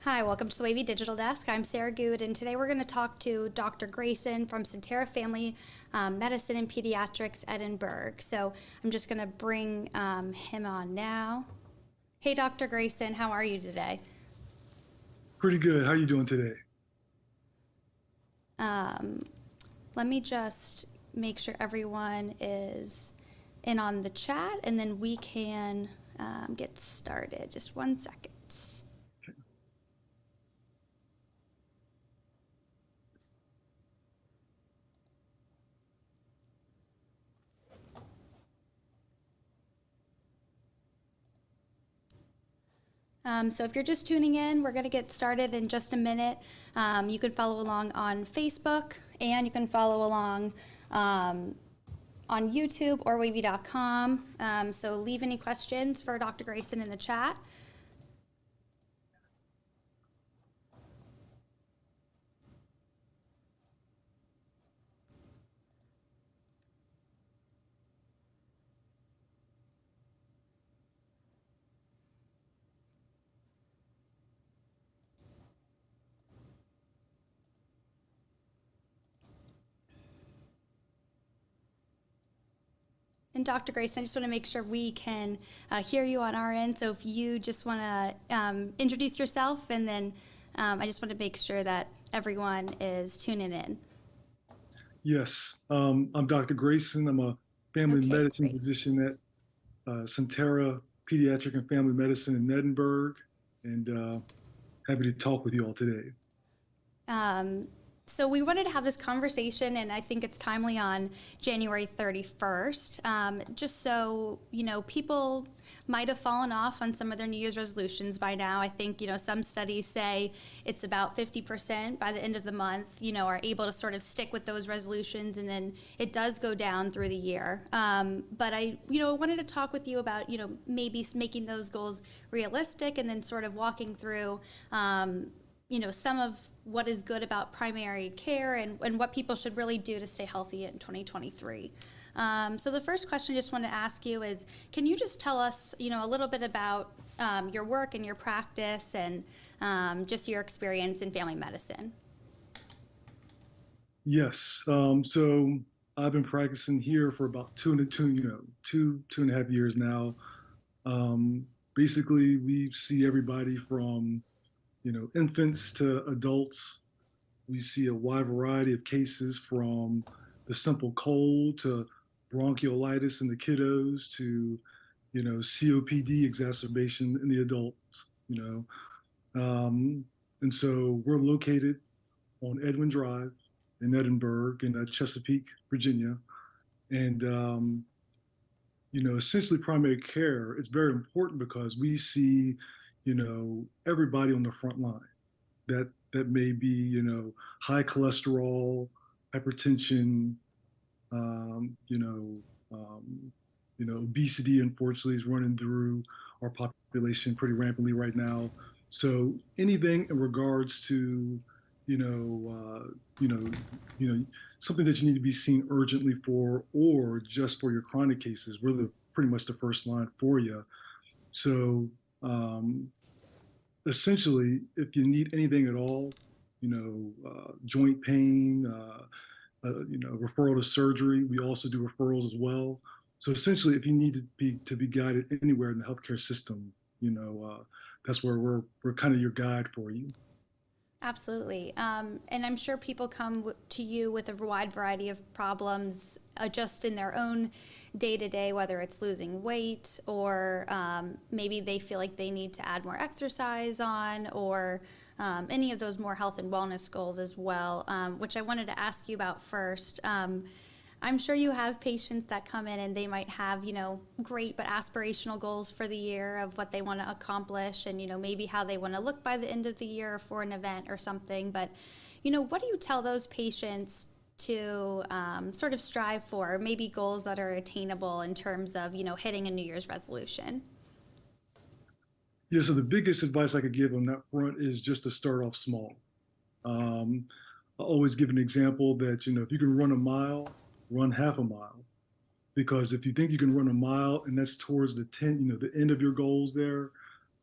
Hi, welcome to the Wavy Digital Desk. I'm Sarah Good, and today we're going to talk to Dr. Grayson from Sentara Family Medicine and Pediatrics, Edinburgh. So I'm just going to bring him on now. Hey, Dr. Grayson, how are you today? Pretty good. How are you doing today? Let me just make sure everyone is in on the chat, and then we can get started. Just 1 second. So if you're just tuning in, we're going to get started in just a minute. You can follow along on Facebook, and you can follow along on YouTube or wavy.com. So leave any questions for Dr. Grayson in the chat. And Dr. Grayson, I just want to make sure we can hear you on our end. So if you just want to introduce yourself, and then I just want to make sure that everyone is tuning in. Yes, I'm Dr. Grayson. I'm a family Okay, medicine great. physician at Sentara Pediatric and Family Medicine in Edinburgh, and happy to talk with you all today. So we wanted to have this conversation, and I think it's timely on January 31st, just so, people might have fallen off on some of their New Year's resolutions by now. I think, some studies say it's about 50% by the end of the month, are able to sort of stick with those resolutions, and then it does go down through the year. But I, wanted to talk with you about, maybe making those goals realistic, and then sort of walking through, some of what is good about primary care, and what people should really do to stay healthy in 2023. So the first question I just want to ask you is, can you just tell us, a little bit about your work and your practice, and just your experience in family medicine? Yes, so I've been practicing here for about two and a half years now. Basically, we see everybody from infants to adults. We see a wide variety of cases from the simple cold to bronchiolitis in the kiddos to, COPD exacerbation in the adults, and so we're located on Edwin Drive in Edinburgh in Chesapeake, Virginia. And, essentially primary care, it's very important because we see, everybody on the front line that may be, high cholesterol, hypertension, um, you know, um, obesity, unfortunately, is running through our population pretty rampantly right now. So anything in regards to, you know, uh, you know, something that you need to be seen urgently for, or just for your chronic cases, we're pretty much the first line for you. So um, essentially, if you need anything at all, joint pain, referral to surgery, we also do referrals as well. So essentially, if you need to be guided anywhere in the healthcare system, that's where we're kind of your guide for you. Absolutely. And I'm sure people come to you with a wide variety of problems, just in their own day to day, whether it's losing weight, or maybe they feel like they need to add more exercise on, or any of those more health and wellness goals as well, which I wanted to ask you about first. I'm sure you have patients that come in and they might have, great but aspirational goals for the year of what they want to accomplish, and, maybe how they want to look by the end of the year for an event or something. But, what do you tell those patients to sort of strive for, maybe goals that are attainable in terms of, hitting a New Year's resolution? Yeah, so the biggest advice I could give on that front is just to start off small. Um, I always give an example that, if you can run a mile, run half a mile. Because if you think you can run a mile and that's towards the 10, the end of your goals there,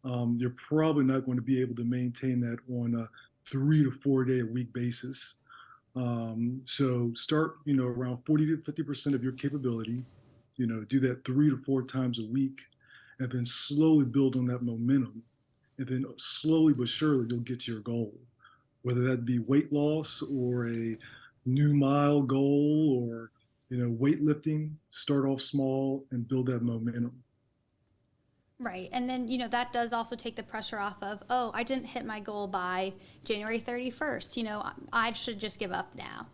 you're probably not going to be able to maintain that on a 3 to 4 day a week basis. So start, around 40 to 50% of your capability, do that 3 to 4 times a week, and then slowly build on that momentum. And then slowly but surely you'll get to your goal, whether that be weight loss or a new mile goal or, weightlifting. Start off small and build that momentum. Right. And then, that does also take the pressure off of, oh, I didn't hit my goal by January 31st. I should just give up now.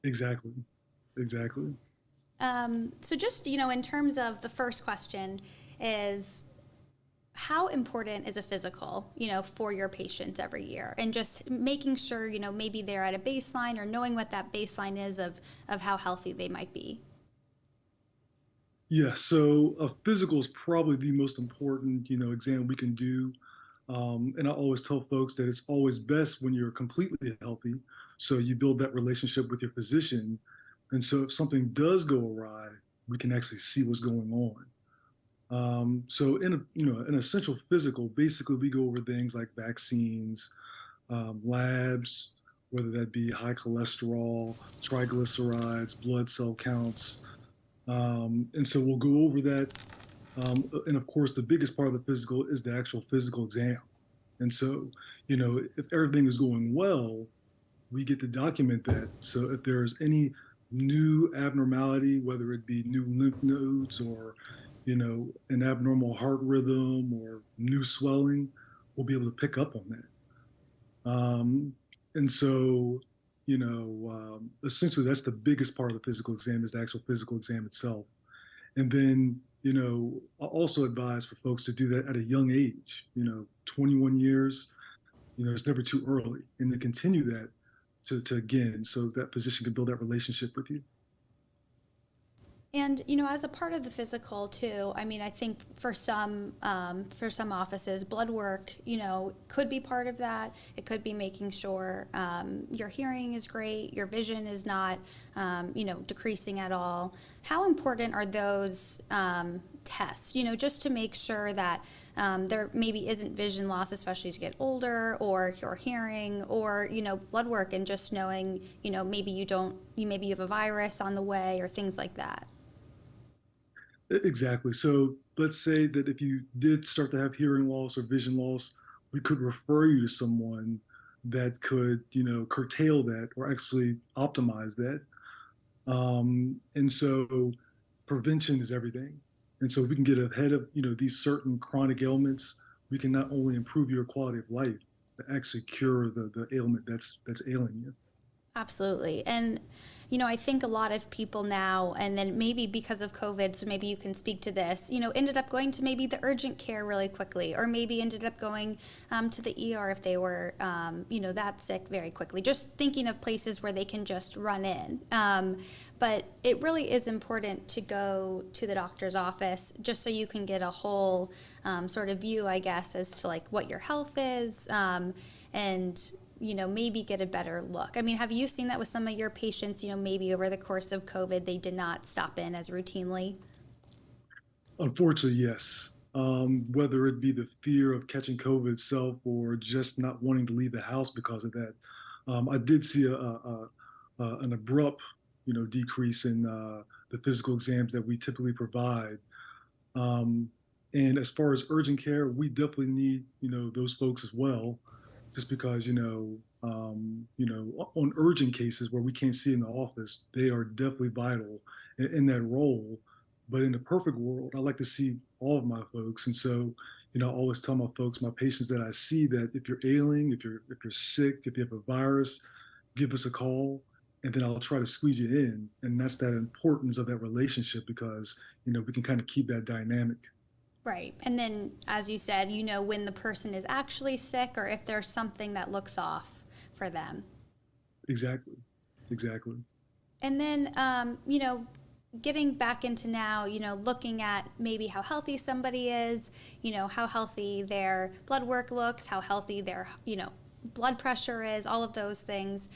Exactly. Exactly. So just, in terms of the first question is how important is a physical, for your patients every year? And just making sure, maybe they're at a baseline or knowing what that baseline is of how healthy they might be. Yeah, so a physical is probably the most important, exam we can do. And I always tell folks that it's always best when you're completely healthy. So you build that relationship with your physician. And so if something does go awry, we can actually see what's going on. So an essential physical, basically we go over things like vaccines, labs, whether that be high cholesterol, triglycerides, blood cell counts. And so we'll go over that. And of course, the biggest part of the physical is the actual physical exam. And so, if everything is going well, we get to document that. So if there's any new abnormality, whether it be new lymph nodes or, an abnormal heart rhythm or new swelling, we'll be able to pick up on that. And so, essentially that's the biggest part of the physical exam is the actual physical exam itself. And then, I also advise for folks to do that at a young age, 21 years, it's never too early. And to continue that to again, so that physician can build that relationship with you. And as a part of the physical too, I mean, I think for some offices, blood work, could be part of that. It could be making sure your hearing is great, your vision is not, decreasing at all. How important are those tests? Just to make sure that there maybe isn't vision loss, especially as you get older, or your hearing, or blood work, and just knowing, maybe maybe you have a virus on the way, or things like that. Exactly. So let's say that if you did start to have hearing loss or vision loss, we could refer you to someone that could, curtail that or actually optimize that. And so prevention is everything. And so if we can get ahead of, these certain chronic ailments, we can not only improve your quality of life, but actually cure the ailment that's ailing you. Absolutely. And, I think a lot of people now, and then maybe because of COVID, so maybe you can speak to this, ended up going to maybe the urgent care really quickly, or maybe ended up going to the ER if they were, that sick very quickly. Just thinking of places where they can just run in. But it really is important to go to the doctor's office just so you can get a whole sort of view, I guess, as to like what your health is. And maybe get a better look. I mean, have you seen that with some of your patients, maybe over the course of COVID, they did not stop in as routinely? Unfortunately, yes. Whether it be the fear of catching COVID itself or just not wanting to leave the house because of that, I did see an abrupt, decrease in the physical exams that we typically provide. Um, and as far as urgent care, we definitely need, those folks as well, just because, on urgent cases where we can't see in the office, they are definitely vital in that role. But in the perfect world, I like to see all of my folks. And so, I always tell my folks, my patients that I see that if you're ailing, if you're sick, if you have a virus, give us a call and then I'll try to squeeze you in. And that's that importance of that relationship because, we can kind of keep that dynamic. Right. And then, as you said, when the person is actually sick or if there's something that looks off for them. Exactly. Exactly. And then, getting back into now, looking at maybe how healthy somebody is, how healthy their blood work looks, how healthy their, blood pressure is, all of those things.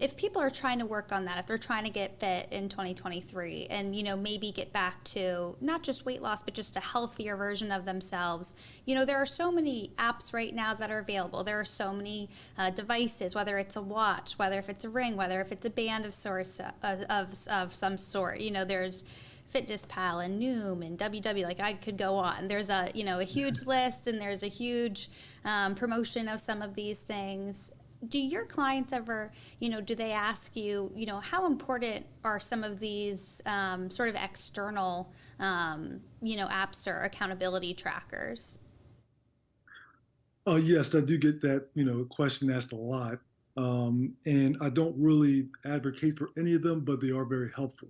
if people are trying to work on that, if they're trying to get fit in 2023 and, maybe get back to not just weight loss, but just a healthier version of themselves, there are so many apps right now that are available. There are so many devices, whether it's a watch, whether if it's a ring, whether if it's a band of sorts of some sort. There's Fitness Pal and Noom and WW, like I could go on. There's a huge list, and there's a huge promotion of some of these things. Do your clients ever, do they ask you, how important are some of these sort of external, apps or accountability trackers? Yes, I do get that, question asked a lot. And I don't really advocate for any of them, but they are very helpful.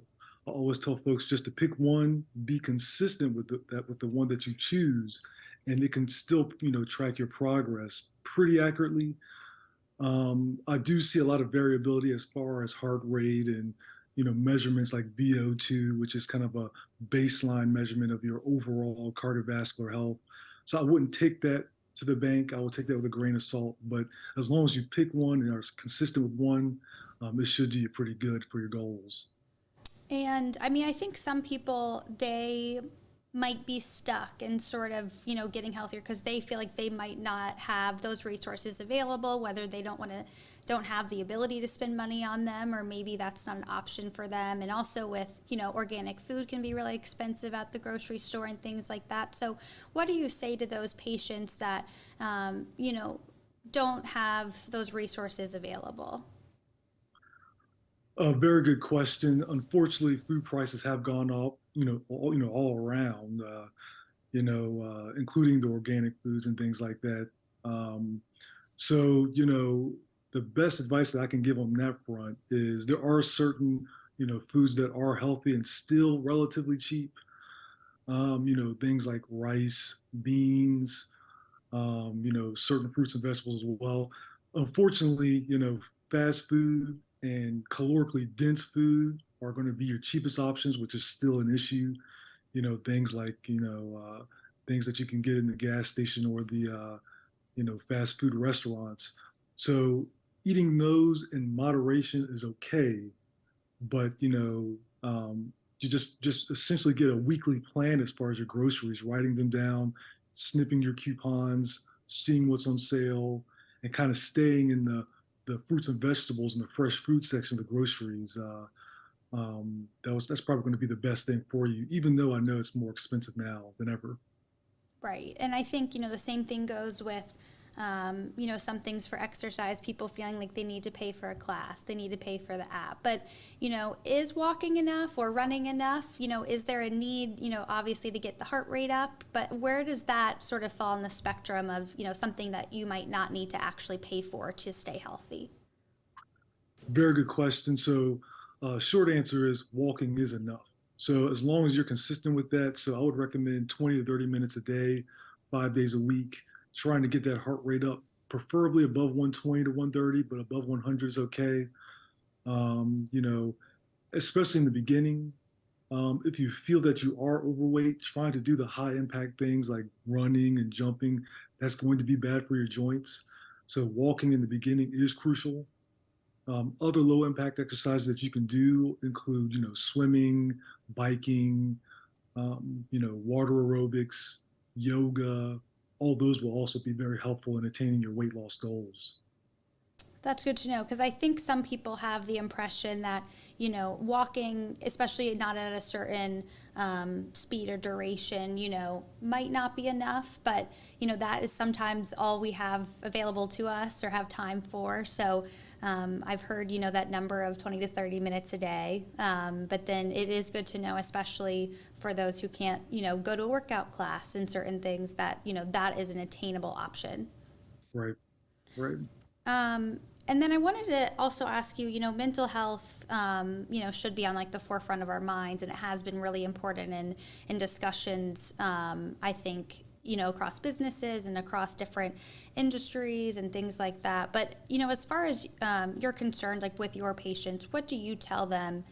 I always tell folks just to pick one, be consistent with with the one that you choose, and it can still, track your progress pretty accurately. I do see a lot of variability as far as heart rate and, measurements like VO2, which is kind of a baseline measurement of your overall cardiovascular health. So I wouldn't take that to the bank. I will take that with a grain of salt. But as long as you pick one and are consistent with one, it should do you pretty good for your goals. And I mean, I think some people, they might be stuck in sort of, getting healthier because they feel like they might not have those resources available, whether they don't have the ability to spend money on them, or maybe that's not an option for them. And also with, organic food can be really expensive at the grocery store and things like that. So what do you say to those patients that, don't have those resources available? A very good question. Unfortunately, food prices have gone up, all around, including the organic foods and things like that. Um, so, the best advice that I can give on that front is there are certain, foods that are healthy and still relatively cheap. Things like rice, beans, certain fruits and vegetables as well. Unfortunately, fast food and calorically dense food are going to be your cheapest options, which is still an issue. Things like, things that you can get in the gas station or the, fast food restaurants. So eating those in moderation is okay, but, you just essentially get a weekly plan as far as your groceries, writing them down, snipping your coupons, seeing what's on sale, and kind of staying in the fruits and vegetables and the fresh fruit section of the groceries. That's probably going to be the best thing for you, even though I know it's more expensive now than ever. Right. And I think, the same thing goes with, some things for exercise, people feeling like they need to pay for a class, they need to pay for the app. But, is walking enough or running enough? Is there a need, obviously to get the heart rate up? But where does that sort of fall on the spectrum of, something that you might not need to actually pay for to stay healthy? Very good question. So, short answer is walking is enough. So, as long as you're consistent with that, so I would recommend 20 to 30 minutes a day, 5 days a week, trying to get that heart rate up, preferably above 120 to 130, but above 100 is okay. Um, you know, Especially in the beginning. If you feel that you are overweight, trying to do the high impact things like running and jumping, that's going to be bad for your joints. So, walking in the beginning is crucial. Other low impact exercises that you can do include, swimming, biking, water aerobics, yoga. All those will also be very helpful in attaining your weight loss goals. That's good to know because I think some people have the impression that, walking, especially not at a certain speed or duration, might not be enough. But, that is sometimes all we have available to us or have time for. So I've heard, that number of 20 to 30 minutes a day. But then it is good to know, especially for those who can't, go to a workout class and certain things that, that is an attainable option. Right, right. And then I wanted to also ask you, mental health, should be on like the forefront of our minds, and it has been really important in discussions, I think, across businesses and across different industries and things like that. But, as far as you're concerned, like with your patients, what do you tell them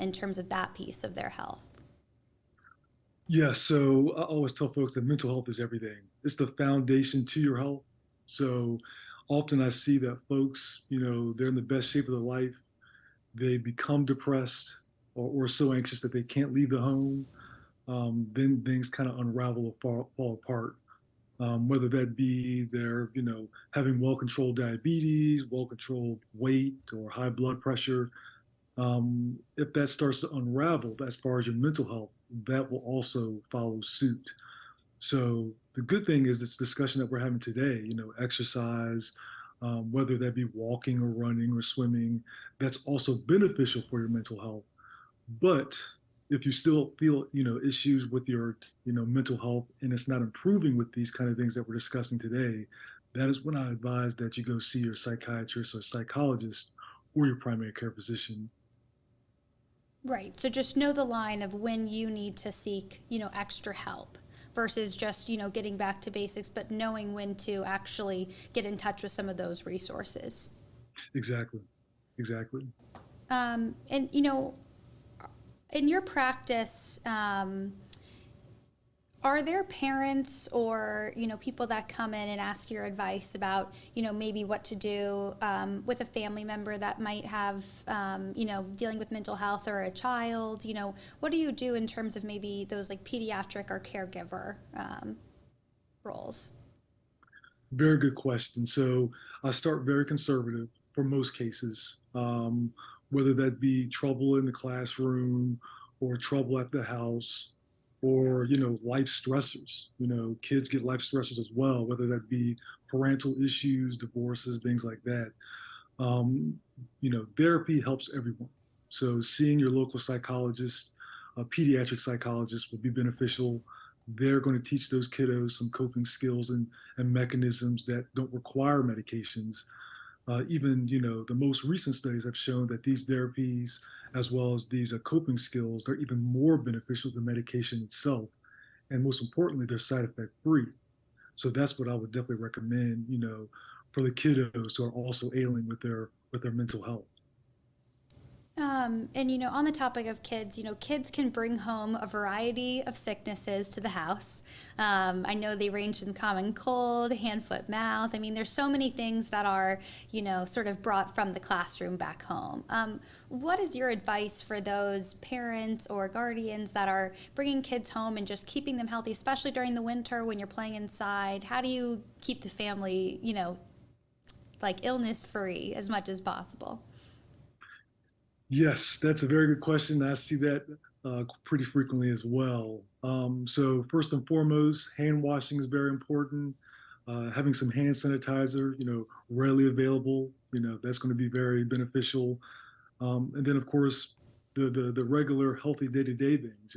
in terms of that piece of their health? Yeah, so I always tell folks that mental health is everything. It's the foundation to your health. So Often I see that folks, they're in the best shape of their life. They become depressed or so anxious that they can't leave the home. Then things kind of unravel or fall apart. Whether that be they're, having well-controlled diabetes, well-controlled weight, or high blood pressure. If that starts to unravel as far as your mental health, that will also follow suit. So the good thing is this discussion that we're having today, exercise, whether that be walking or running or swimming, that's also beneficial for your mental health. But if you still feel, issues with your, mental health and it's not improving with these kind of things that we're discussing today, that is when I advise that you go see your psychiatrist or psychologist or your primary care physician. Right. So just know the line of when you need to seek, extra help versus just, getting back to basics, but knowing when to actually get in touch with some of those resources. Exactly. Exactly. And, in your practice, are there parents or people that come in and ask your advice about maybe what to do with a family member that might have dealing with mental health or a child? What do you do in terms of maybe those like pediatric or caregiver roles? Very good question. So I start very conservative for most cases, whether that be trouble in the classroom or trouble at the house or, life stressors. Kids get life stressors as well, whether that be parental issues, divorces, things like that. Um, Therapy helps everyone. So seeing your local psychologist, a pediatric psychologist will be beneficial. They're going to teach those kiddos some coping skills and mechanisms that don't require medications. Even, the most recent studies have shown that these therapies, as well as these coping skills, are even more beneficial than medication itself. And most importantly, they're side effect free. So that's what I would definitely recommend, for the kiddos who are also ailing with their mental health. And on the topic of kids, kids can bring home a variety of sicknesses to the house. I know they range from common cold, hand, foot, mouth. I mean, there's so many things that are, sort of brought from the classroom back home. What is your advice for those parents or guardians that are bringing kids home and just keeping them healthy, especially during the winter when you're playing inside? How do you keep the family, like illness free as much as possible? Yes, that's a very good question. I see that pretty frequently as well. So first and foremost, hand washing is very important. Having some hand sanitizer, readily available, that's going to be very beneficial. And then of course, the regular healthy day-to-day things,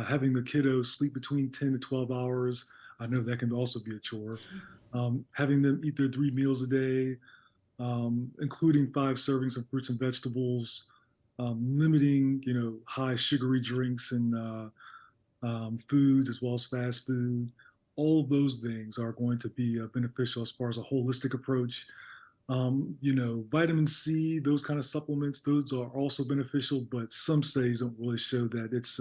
having the kiddos sleep between 10 to 12 hours. I know that can also be a chore. Having them eat their 3 meals a day, including 5 servings of fruits and vegetables, limiting, high sugary drinks and foods as well as fast food. All of those things are going to be beneficial as far as a holistic approach. Vitamin C, those kind of supplements, those are also beneficial, but some studies don't really show that it's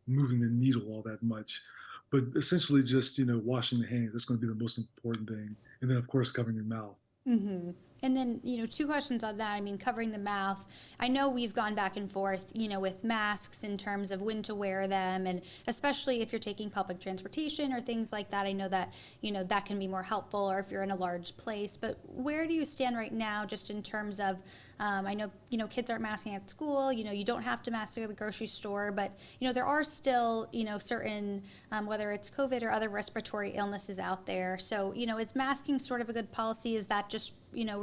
moving the needle all that much. But essentially, just washing the hands, that's going to be the most important thing, and then of course covering your mouth. Mm-hmm. And then, two questions on that. I mean, covering the mouth. I know we've gone back and forth, with masks in terms of when to wear them. And especially if you're taking public transportation or things like that, I know that, that can be more helpful or if you're in a large place. But where do you stand right now just in terms of, I know, kids aren't masking at school, you don't have to mask at the grocery store, but, there are still, certain, whether it's COVID or other respiratory illnesses out there. So, is masking sort of a good policy? Is that just,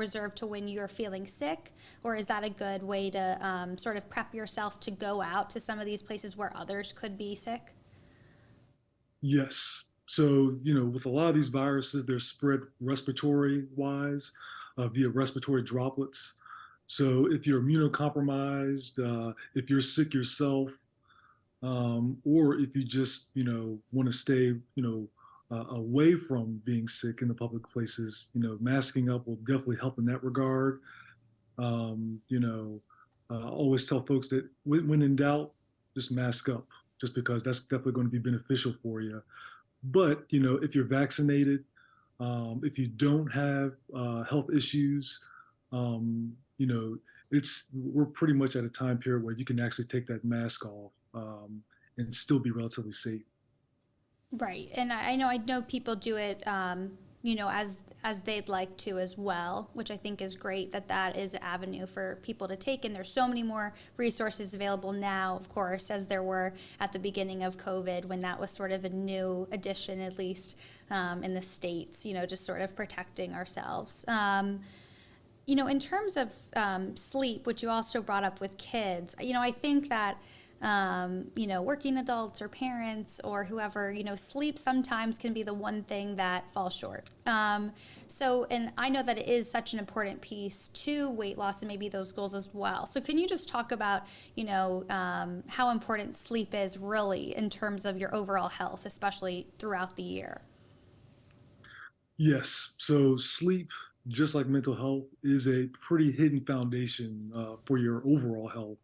reserved to when you're feeling sick? Or is that a good way to sort of prep yourself to go out to some of these places where others could be sick? Yes. So, with a lot of these viruses, they're spread respiratory wise via respiratory droplets. So, if you're immunocompromised, if you're sick yourself, or if you just, want to stay, away from being sick in the public places, masking up will definitely help in that regard. I always tell folks that when in doubt, just mask up, just because that's definitely going to be beneficial for you. But if you're vaccinated, If you don't have health issues, you know, we're pretty much at a time period where you can actually take that mask off and still be relatively safe. Right, and I know people do it, as they'd like to as well, which I think is great that that is an avenue for people to take. And there's so many more resources available now, of course, as there were at the beginning of COVID when that was sort of a new addition, at least in the States, just sort of protecting ourselves. In terms of sleep, which you also brought up with kids, I think that, working adults or parents or whoever, sleep sometimes can be the one thing that falls short. And I know that it is such an important piece to weight loss and maybe those goals as well. So can you just talk about, how important sleep is really in terms of your overall health, especially throughout the year? Yes. So sleep, just like mental health, is a pretty hidden foundation for your overall health.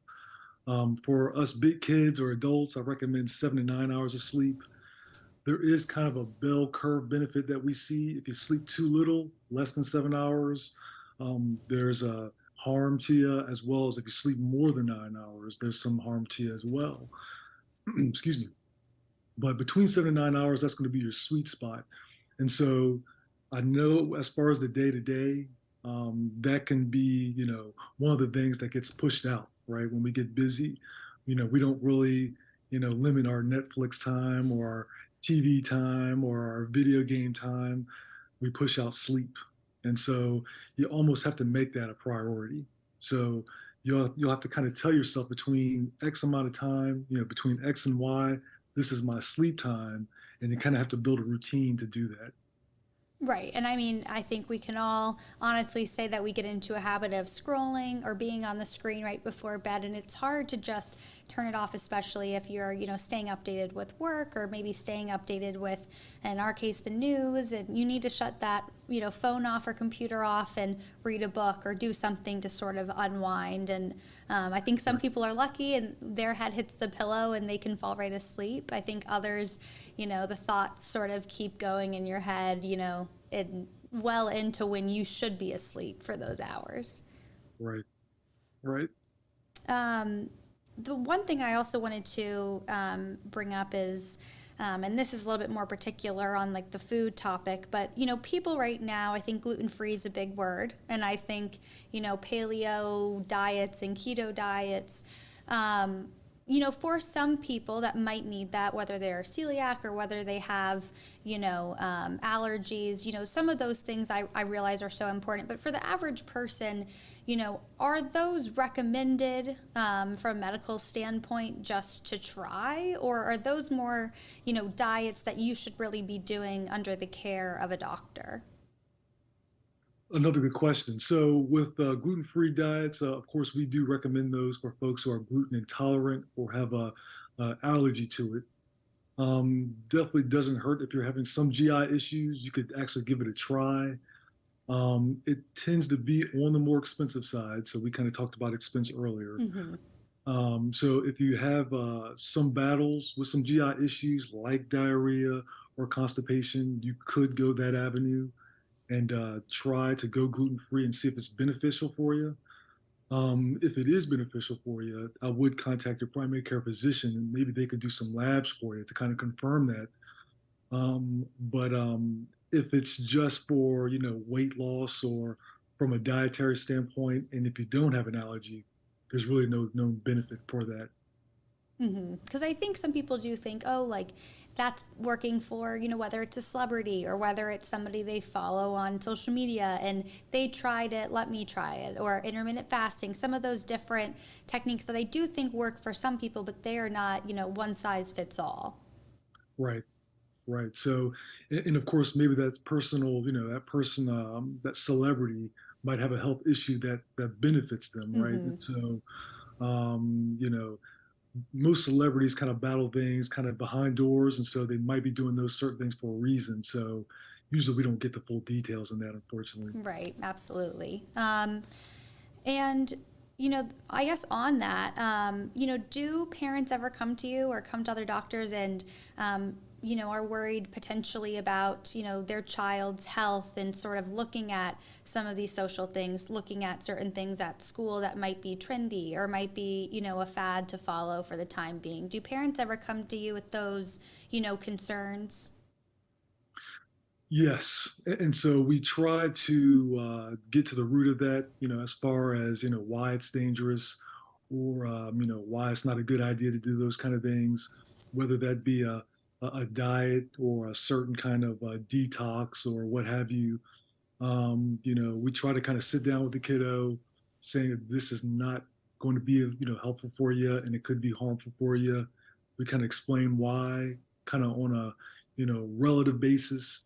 For us big kids or adults, I recommend 7 to 9 hours of sleep. There is kind of a bell curve benefit that we see. If you sleep too little, less than 7 hours, there's a harm to you, as well as if you sleep more than 9 hours, there's some harm to you as well. Excuse me. But between 7 to 9 hours, that's going to be your sweet spot. And so I know as far as the day to day, that can be, one of the things that gets pushed out, right? When we get busy, we don't really, limit our Netflix time or our TV time or our video game time. We push out sleep. And so you almost have to make that a priority. So you'll have to kind of tell yourself between X amount of time, between X and Y, this is my sleep time. And you kind of have to build a routine to do that. Right. And I mean, I think we can all honestly say that we get into a habit of scrolling or being on the screen right before bed. And it's hard to just turn it off, especially if you're, staying updated with work or maybe staying updated with, in our case, the news. And you need to shut that, phone off or computer off and read a book or do something to sort of unwind. And I think some people are lucky and their head hits the pillow and they can fall right asleep. I think others, the thoughts sort of keep going in your head, and well into when you should be asleep for those hours. Right. Right. Um, the one thing I also wanted to bring up is, and this is a little bit more particular on like the food topic, but people right now, I think gluten-free is a big word, and I think paleo diets and keto diets. Um, for some people that might need that, whether they're celiac or whether they have, allergies, some of those things I realize are so important. But for the average person, are those recommended from a medical standpoint just to try? Or are those more, diets that you should really be doing under the care of a doctor? Another good question. So, with gluten-free diets, of course, we do recommend those for folks who are gluten intolerant or have a allergy to it. Definitely doesn't hurt if you're having some GI issues. You could actually give it a try. It tends to be on the more expensive side. So, we kind of talked about expense earlier. Mm-hmm. So, if you have some battles with some GI issues like diarrhea or constipation, you could go that avenue and try to go gluten free and see if it's beneficial for you. If it is beneficial for you, I would contact your primary care physician and maybe they could do some labs for you to kind of confirm that. But if it's just for weight loss or from a dietary standpoint, and if you don't have an allergy, there's really no known benefit for that. Because I think some people do think, oh, like that's working for, whether it's a celebrity or whether it's somebody they follow on social media and they tried it, let me try it, or intermittent fasting, some of those different techniques that I do think work for some people, but they are not, one size fits all. Right. Right. So, and of course, maybe that's personal, that person, that celebrity might have a health issue that benefits them, right? Mm-hmm. So, most celebrities kind of battle things kind of behind doors, and so they might be doing those certain things for a reason. So, usually we don't get the full details on that, unfortunately. Right, absolutely. And, I guess on that, do parents ever come to you or come to other doctors and are worried potentially about, their child's health and sort of looking at some of these social things, looking at certain things at school that might be trendy or might be, a fad to follow for the time being. Do parents ever come to you with those, concerns? Yes, and so we try to get to the root of that, as far as why it's dangerous, or why it's not a good idea to do those kind of things, whether that be a diet or a certain kind of detox or what have you. We try to kind of sit down with the kiddo, saying that this is not going to be helpful for you, and it could be harmful for you. We kind of explain why, kind of on a relative basis,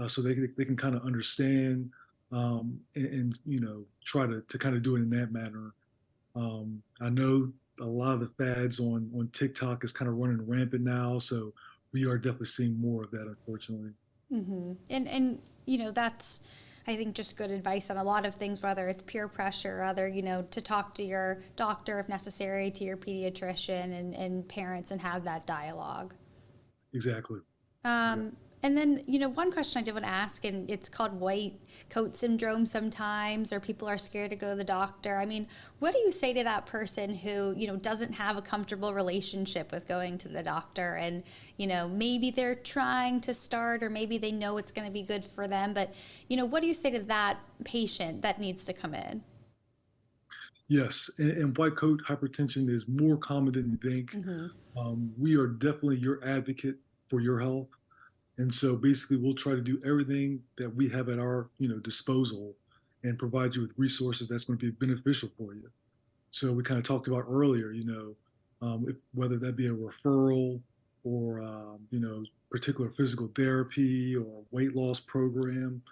so they can kind of understand, and try to kind of do it in that manner. I know a lot of the fads on TikTok is kind of running rampant now, so we are definitely seeing more of that, unfortunately. And that's, I think, just good advice on a lot of things, whether it's peer pressure or other, to talk to your doctor if necessary, to your pediatrician and parents and have that dialogue. Exactly. Yeah. And then, one question I did want to ask, and it's called white coat syndrome sometimes, or people are scared to go to the doctor. I mean, what do you say to that person who, doesn't have a comfortable relationship with going to the doctor, and, maybe they're trying to start, or maybe they know it's going to be good for them, but, what do you say to that patient that needs to come in? Yes, and white coat hypertension is more common than you think. We are definitely your advocate for your health. And so basically, we'll try to do everything that we have at our disposal and provide you with resources that's going to be beneficial for you. So we kind of talked about earlier, whether that be a referral or particular physical therapy or weight loss program,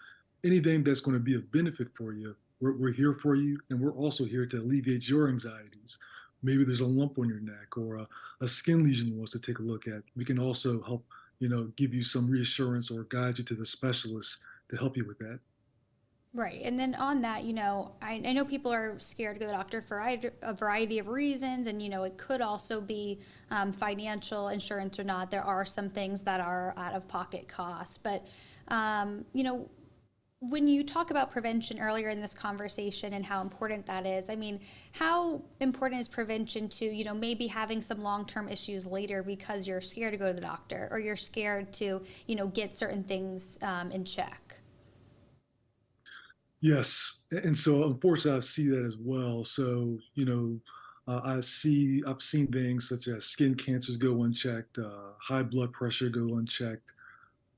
anything that's going to be of benefit for you. We're here for you, and we're also here to alleviate your anxieties. Maybe there's a lump on your neck or a skin lesion you want us to take a look at. We can also help, give you some reassurance or guide you to the specialist to help you with that. Right. And then on that, I know people are scared to go to the doctor for a variety of reasons. And, it could also be financial insurance or not. There are some things that are out of pocket costs. But, when you talk about prevention earlier in this conversation and how important that is, I mean, how important is prevention to, maybe having some long-term issues later because you're scared to go to the doctor or you're scared to, get certain things in check? Yes, and so unfortunately, I see that as well. So I've seen things such as skin cancers go unchecked, high blood pressure go unchecked,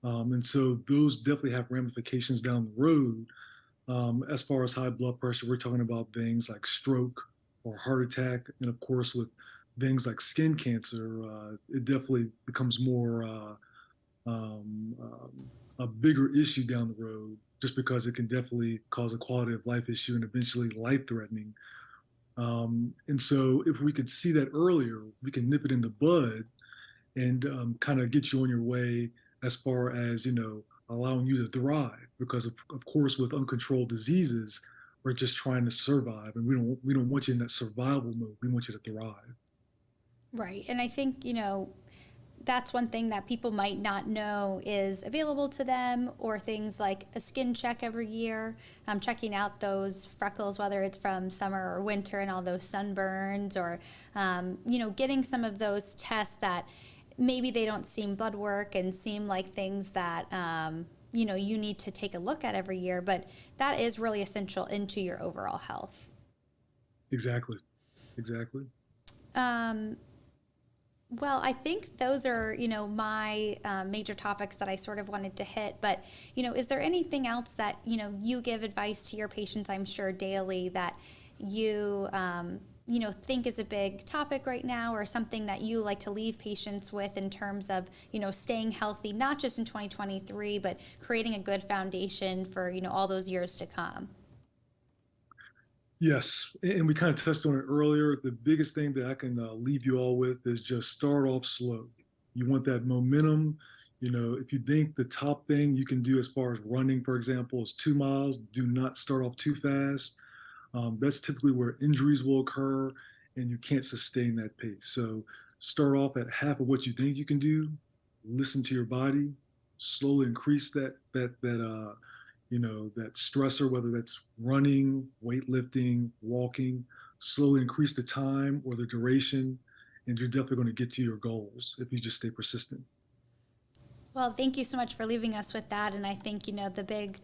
and so those definitely have ramifications down the road. As far as high blood pressure, we're talking about things like stroke or heart attack, and of course, with things like skin cancer, it definitely becomes more a bigger issue down the road, just because it can definitely cause a quality of life issue and eventually life threatening. And so, if we could see that earlier, we can nip it in the bud and kind of get you on your way as far as allowing you to thrive. Because of course, with uncontrolled diseases, we're just trying to survive, and we don't want you in that survival mode. We want you to thrive. Right. And I think, that's one thing that people might not know is available to them, or things like a skin check every year, checking out those freckles, whether it's from summer or winter and all those sunburns, or, getting some of those tests that maybe they don't seem blood work and seem like things that, you need to take a look at every year, but that is really essential into your overall health. Exactly. Exactly. Um, Well, I think those are, my major topics that I sort of wanted to hit. But, is there anything else that, you give advice to your patients, I'm sure, daily that you, think is a big topic right now, or something that you like to leave patients with in terms of, staying healthy, not just in 2023, but creating a good foundation for, all those years to come? Yes, and we kind of touched on it earlier. The biggest thing that I can leave you all with is just start off slow. You want that momentum. If you think the top thing you can do as far as running, for example, is 2 miles, do not start off too fast. That's typically where injuries will occur, and you can't sustain that pace. So start off at half of what you think you can do, listen to your body, slowly increase that stressor, whether that's running, weightlifting, walking, slowly increase the time or the duration, and you're definitely going to get to your goals if you just stay persistent. Well, thank you so much for leaving us with that. And I think, the big,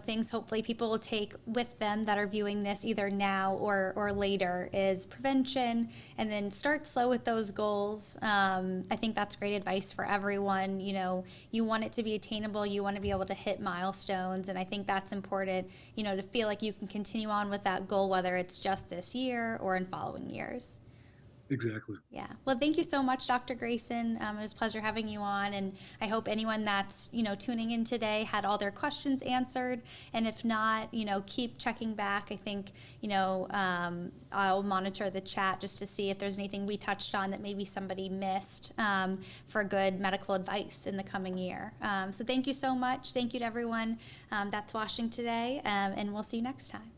things hopefully people will take with them that are viewing this either now or later is prevention, and then start slow with those goals. I think that's great advice for everyone. You want it to be attainable, you want to be able to hit milestones. And I think that's important, to feel like you can continue on with that goal, whether it's just this year or in following years. Exactly. Yeah. Well, thank you so much, Dr. Grayson. It was a pleasure having you on, and I hope anyone that's, tuning in today had all their questions answered. And if not, keep checking back. I think, I'll monitor the chat just to see if there's anything we touched on that maybe somebody missed, for good medical advice in the coming year. So thank you so much. Thank you to everyone that's watching today, and we'll see you next time.